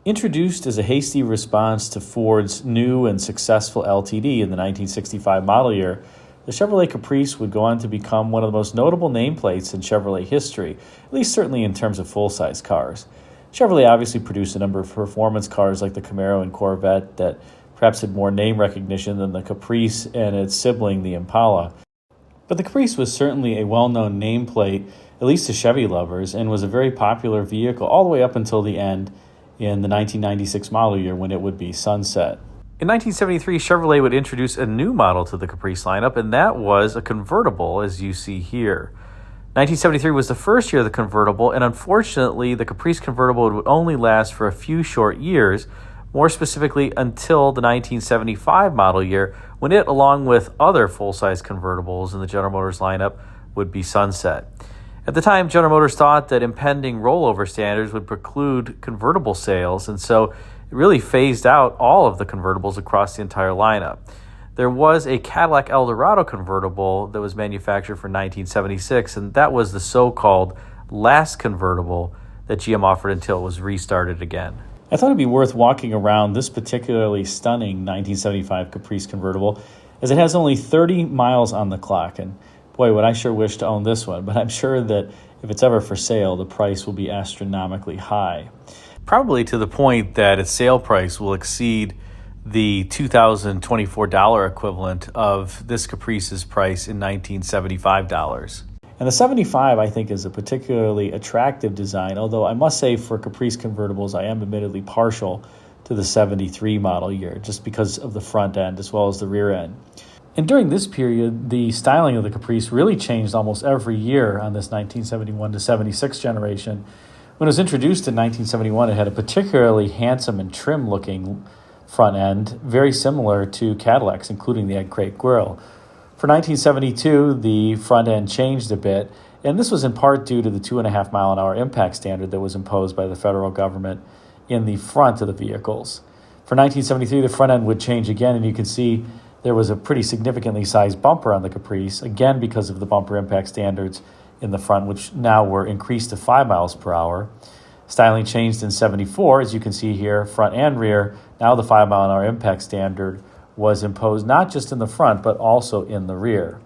Introduced as a hasty response to Ford's new and successful LTD in the 1965 model year, the Chevrolet Caprice would go on to become one of the most notable nameplates in Chevrolet history, at least certainly in terms of full-size cars. Chevrolet obviously produced a number of performance cars like the Camaro and Corvette that perhaps had more name recognition than the Caprice and its sibling, the Impala. But the Caprice was certainly a well-known nameplate, at least to Chevy lovers, and was a very popular vehicle all the way up until the end in the 1996 model year when it would be sunset. In 1973, Chevrolet would introduce a new model to the Caprice lineup, and that was a convertible, as you see here. 1973 was the first year of the convertible, and unfortunately, the Caprice Convertible would only last for a few short years, more specifically until the 1975 model year, when it, along with other full-size convertibles in the General Motors lineup, would be sunset. At the time, General Motors thought that impending rollover standards would preclude convertible sales, and so it really phased out all of the convertibles across the entire lineup. There was a Cadillac Eldorado convertible that was manufactured for 1976, and that was the so-called last convertible that GM offered until it was restarted again. I thought it'd be worth walking around this particularly stunning 1975 Caprice convertible, as it has only 30 miles on the clock, and boy, would I sure wish to own this one, but I'm sure that if it's ever for sale, the price will be astronomically high. Probably to the point that its sale price will exceed the $2,024 equivalent of this Caprice's price in $1,975. And the 75, I think, is a particularly attractive design, although I must say for Caprice convertibles, I am admittedly partial to the 73 model year, just because of the front end as well as the rear end. And during this period, the styling of the Caprice really changed almost every year on this 1971 to 76 generation. When it was introduced in 1971, it had a particularly handsome and trim-looking front end, very similar to Cadillacs, including the egg crate grille. For 1972, the front end changed a bit, and this was in part due to the 2.5 mile an hour impact standard that was imposed by the federal government in the front of the vehicles. For 1973, the front end would change again, and you can see there was a pretty significantly sized bumper on the Caprice, again because of the bumper impact standards in the front, which now were increased to 5 miles per hour. Styling changed in 74, as you can see here, front and rear. Now the 5 mile an hour impact standard was imposed not just in the front, but also in the rear.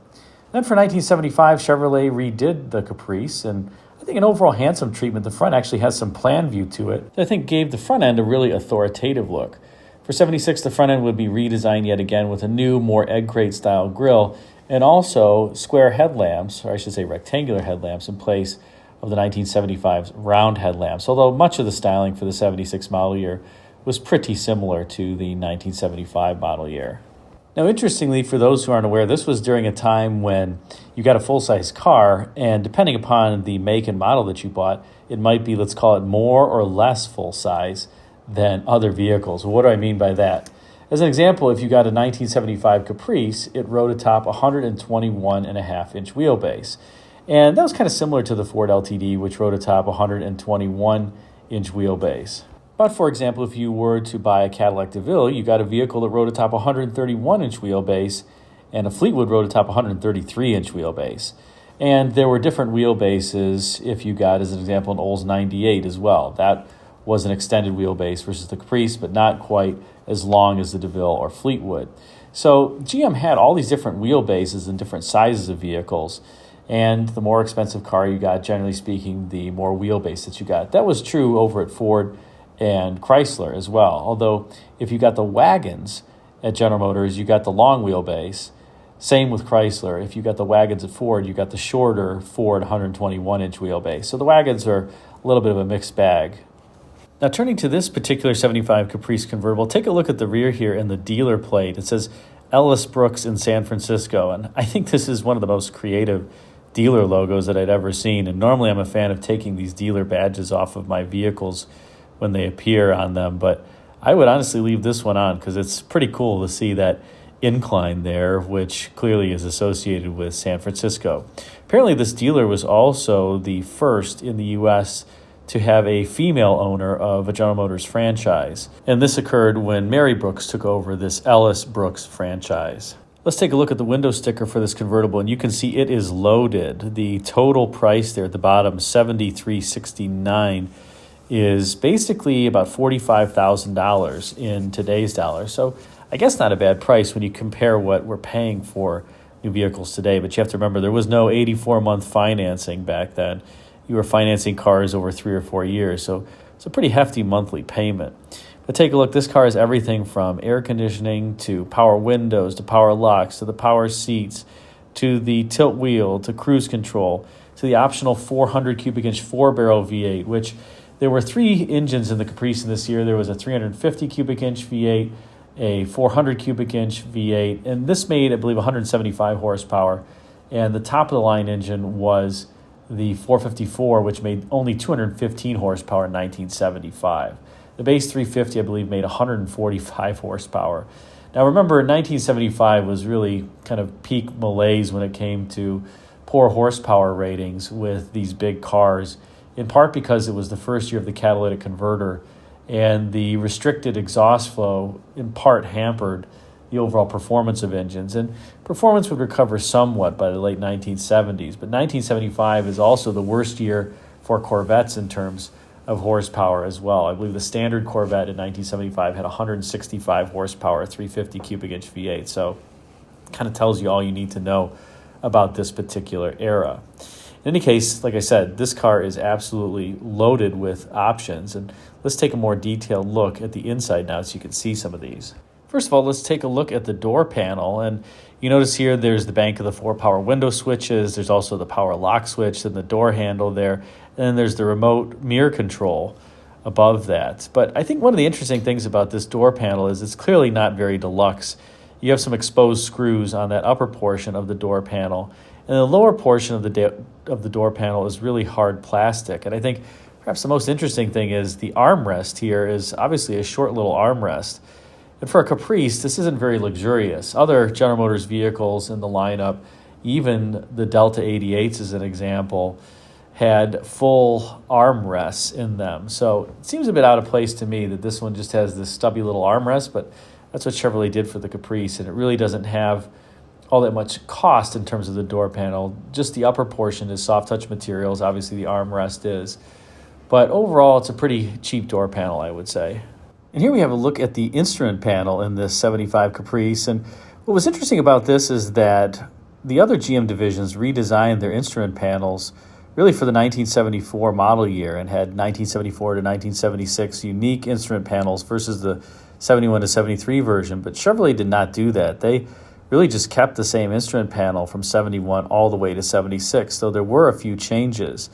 Then for 1975, Chevrolet redid the Caprice, and I think an overall handsome treatment. The front actually has some plan view to it that I think gave the front end a really authoritative look. For 76, the front end would be redesigned yet again with a new, more egg crate style grille and also square headlamps, or I should say rectangular headlamps, in place of the 1975's round headlamps, although much of the styling for the 76 model year was pretty similar to the 1975 model year. Now, interestingly, for those who aren't aware, this was during a time when you got a full-size car, and depending upon the make and model that you bought, it might be, let's call it, more or less full-size than other vehicles. What do I mean by that? As an example, if you got a 1975 Caprice, it rode atop 121.5-inch wheelbase. And that was kind of similar to the Ford LTD, which rode atop 121-inch wheelbase. But for example, if you were to buy a Cadillac DeVille, you got a vehicle that rode atop 131-inch wheelbase, and a Fleetwood rode atop 133-inch wheelbase. And there were different wheelbases if you got, as an example, an Olds 98 as well. That was an extended wheelbase versus the Caprice, but not quite as long as the DeVille or Fleetwood. So GM had all these different wheelbases and different sizes of vehicles, and the more expensive car you got, generally speaking, the more wheelbase that you got. That was true over at Ford and Chrysler as well, although if you got the wagons at General Motors, you got the long wheelbase. Same with Chrysler. If you got the wagons at Ford, you got the shorter Ford 121-inch wheelbase. So the wagons are a little bit of a mixed bag. Now, turning to this particular 75 Caprice convertible, take a look at the rear here in the dealer plate. It says Ellis Brooks in San Francisco, and I think this is one of the most creative dealer logos that I'd ever seen. And normally I'm a fan of taking these dealer badges off of my vehicles when they appear on them, but I would honestly leave this one on because it's pretty cool to see that incline there, which clearly is associated with San Francisco. Apparently, this dealer was also the first in the U.S. to have a female owner of a General Motors franchise. And this occurred when Mary Brooks took over this Ellis Brooks franchise. Let's take a look at the window sticker for this convertible, and you can see it is loaded. The total price there at the bottom, $73.69, is basically about $45,000 in today's dollars. So I guess not a bad price when you compare what we're paying for new vehicles today. But you have to remember there was no 84-month financing back then. You were financing cars over 3 or 4 years. So it's a pretty hefty monthly payment. But take a look. This car has everything from air conditioning to power windows to power locks to the power seats to the tilt wheel to cruise control to the optional 400 cubic inch 4-barrel V8, which there were 3 engines in the Caprice in this year. There was a 350 cubic inch V8, a 400 cubic inch V8, and this made, I believe, 175 horsepower. And the top of the line engine was the 454, which made only 215 horsepower in 1975. The base 350, I believe, made 145 horsepower. Now remember, 1975 was really kind of peak malaise when it came to poor horsepower ratings with these big cars, in part because it was the first year of the catalytic converter, and the restricted exhaust flow in part hampered the overall performance of engines. And performance would recover somewhat by the late 1970s, but 1975 is also the worst year for Corvettes in terms of horsepower as well. I believe the standard Corvette in 1975 had 165 horsepower, 350 cubic inch V8. So it kind of tells you all you need to know about this particular era. In any case, like I said, this car is absolutely loaded with options. And let's take a more detailed look at the inside now so you can see some of these. First of all, let's take a look at the door panel. And you notice here there's the bank of the 4 power window switches. There's also the power lock switch and the door handle there. And then there's the remote mirror control above that. But I think one of the interesting things about this door panel is it's clearly not very deluxe. You have some exposed screws on that upper portion of the door panel. And the lower portion of the door panel is really hard plastic. And I think perhaps the most interesting thing is the armrest here is obviously a short little armrest. And for a Caprice, this isn't very luxurious. Other General Motors vehicles in the lineup, even the Delta 88s as an example, had full armrests in them. So it seems a bit out of place to me that this one just has this stubby little armrest, but that's what Chevrolet did for the Caprice, and it really doesn't have all that much cost in terms of the door panel. Just the upper portion is soft touch materials. Obviously the armrest is. But overall, it's a pretty cheap door panel, I would say. And here we have a look at the instrument panel in this 75 Caprice. And what was interesting about this is that the other GM divisions redesigned their instrument panels really for the 1974 model year and had 1974 to 1976 unique instrument panels versus the 71 to 73 version. But Chevrolet did not do that. They really just kept the same instrument panel from 71 all the way to 76, though there were a few changes.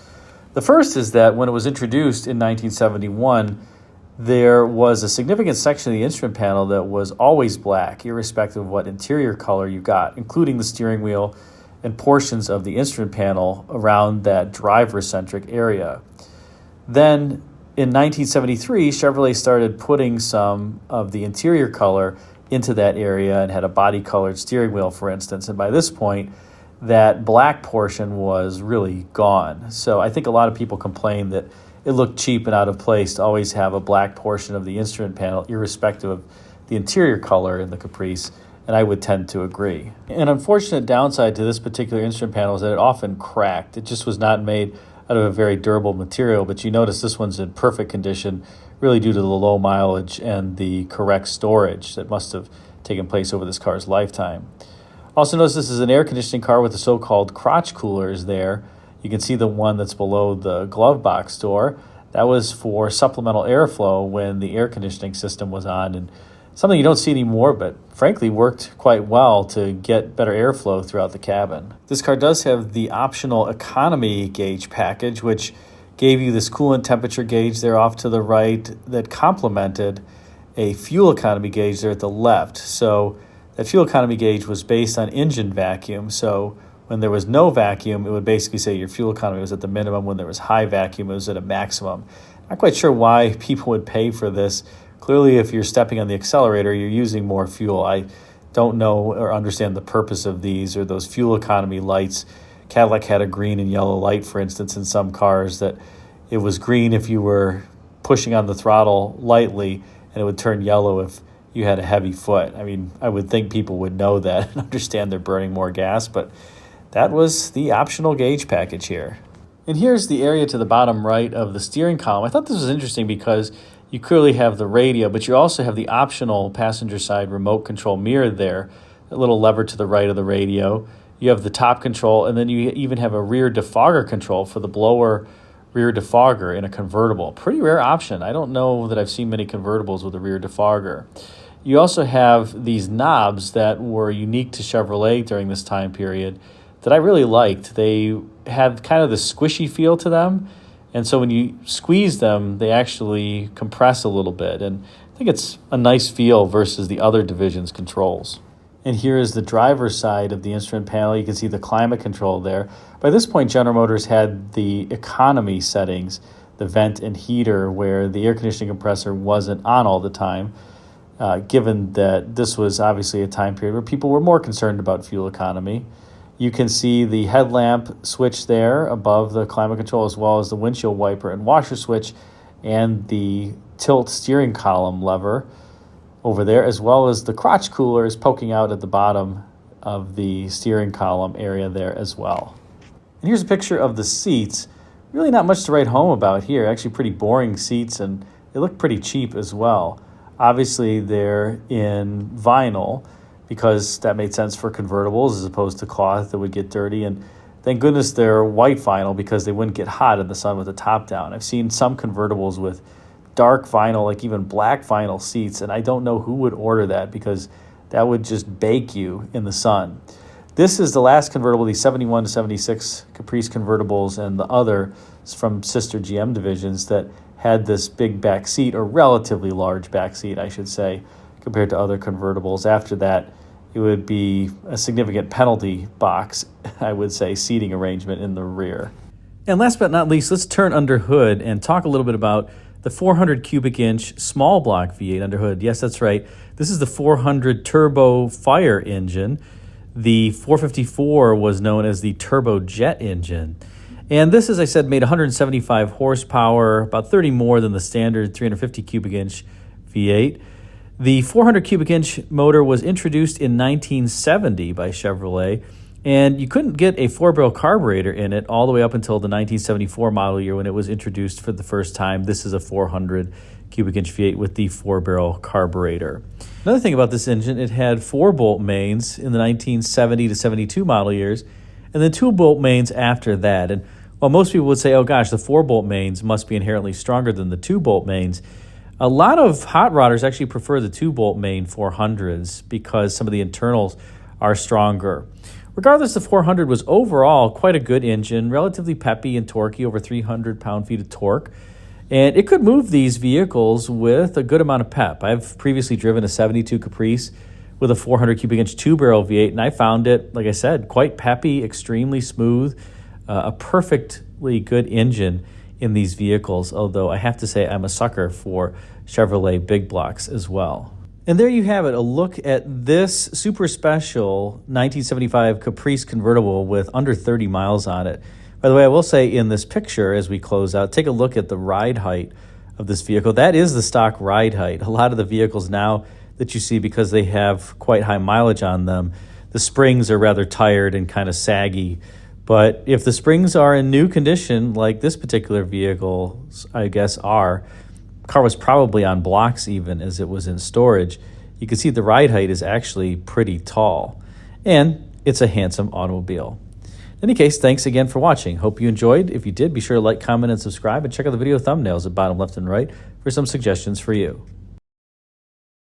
The first is that when it was introduced in 1971, there was a significant section of the instrument panel that was always black, irrespective of what interior color you got, including the steering wheel and portions of the instrument panel around that driver-centric area. Then in 1973, Chevrolet started putting some of the interior color into that area and had a body-colored steering wheel, for instance. And by this point, that black portion was really gone. So I think a lot of people complained that it looked cheap and out of place to always have a black portion of the instrument panel, irrespective of the interior color in the Caprice, and I would tend to agree. An unfortunate downside to this particular instrument panel is that it often cracked. It just was not made out of a very durable material, but you notice this one's in perfect condition, really due to the low mileage and the correct storage that must have taken place over this car's lifetime. Also notice this is an air conditioning car with the so-called crotch coolers there. You can see the one that's below the glove box door. That was for supplemental airflow when the air conditioning system was on, and something you don't see anymore, but frankly worked quite well to get better airflow throughout the cabin. This car does have the optional economy gauge package, which gave you this coolant temperature gauge there off to the right that complemented a fuel economy gauge there at the left. So that fuel economy gauge was based on engine vacuum. So when there was no vacuum, it would basically say your fuel economy was at the minimum. When there was high vacuum, it was at a maximum. Not quite sure why people would pay for this. Clearly, if you're stepping on the accelerator, you're using more fuel. I don't know or understand the purpose of these or those fuel economy lights. Cadillac had a green and yellow light, for instance, in some cars that it was green if you were pushing on the throttle lightly, and it would turn yellow if you had a heavy foot. I mean, I would think people would know that and understand they're burning more gas, but that was the optional gauge package here. And here's the area to the bottom right of the steering column. I thought this was interesting because you clearly have the radio, but you also have the optional passenger side remote control mirror there, a little lever to the right of the radio. You have the top control, and then you even have a rear defogger control for the blower rear defogger in a convertible. Pretty rare option. I don't know that I've seen many convertibles with a rear defogger. You also have these knobs that were unique to Chevrolet during this time period that I really liked. They had kind of the squishy feel to them, and so when you squeeze them, they actually compress a little bit, and I think it's a nice feel versus the other division's controls. And here is the driver's side of the instrument panel. You can see the climate control there. By this point, General Motors had the economy settings, the vent and heater, where the air conditioning compressor wasn't on all the time, given that this was obviously a time period where people were more concerned about fuel economy. You can see the headlamp switch there above the climate control, as well as the windshield wiper and washer switch and the tilt steering column lever over there, as well as the crotch coolers poking out at the bottom of the steering column area there as well. And here's a picture of the seats. Really not much to write home about here. Actually pretty boring seats, and they look pretty cheap as well. Obviously they're in vinyl, because that made sense for convertibles as opposed to cloth that would get dirty. And thank goodness they're white vinyl because they wouldn't get hot in the sun with the top down. I've seen some convertibles with dark vinyl, like even black vinyl seats, and I don't know who would order that because that would just bake you in the sun. This is the last convertible, the 71 to 76 Caprice convertibles and the other from sister GM divisions that had this big back seat, or relatively large back seat, I should say, compared to other convertibles. After that, it would be a significant penalty box, I would say, seating arrangement in the rear. And last but not least, let's turn under hood and talk a little bit about the 400 cubic inch small block V8 under hood. Yes, that's right. This is the 400 turbo fire engine. The 454 was known as the turbojet engine. And this, as I said, made 175 horsepower, about 30 more than the standard 350 cubic inch V8. The 400 cubic inch motor was introduced in 1970 by Chevrolet, and you couldn't get a 4-barrel carburetor in it all the way up until the 1974 model year when it was introduced for the first time. This is a 400 cubic inch V8 with the 4-barrel carburetor. Another thing about this engine, it had 4-bolt mains in the 1970 to 72 model years, and then 2-bolt mains after that. And while most people would say, oh gosh, the 4-bolt mains must be inherently stronger than the 2-bolt mains, a lot of hot rodders actually prefer the 2-bolt main 400s because some of the internals are stronger. Regardless, the 400 was overall quite a good engine, relatively peppy and torquey, over 300 pound-feet of torque. And it could move these vehicles with a good amount of pep. I've previously driven a 72 Caprice with a 400 cubic inch 2-barrel V8, and I found it, like I said, quite peppy, extremely smooth, a perfectly good engine in these vehicles, although I have to say I'm a sucker for Chevrolet big blocks as well. And there you have it, a look at this super special 1975 Caprice convertible with under 30 miles on it. By the way, I will say in this picture as we close out, take a look at the ride height of this vehicle. That is the stock ride height. A lot of the vehicles now that you see, because they have quite high mileage on them, the springs are rather tired and kind of saggy. But if the springs are in new condition, like this particular vehicle, I guess the car was probably on blocks even as it was in storage, you can see the ride height is actually pretty tall. And it's a handsome automobile. In any case, thanks again for watching. Hope you enjoyed. If you did, be sure to like, comment, and subscribe, and check out the video thumbnails at bottom left and right for some suggestions for you.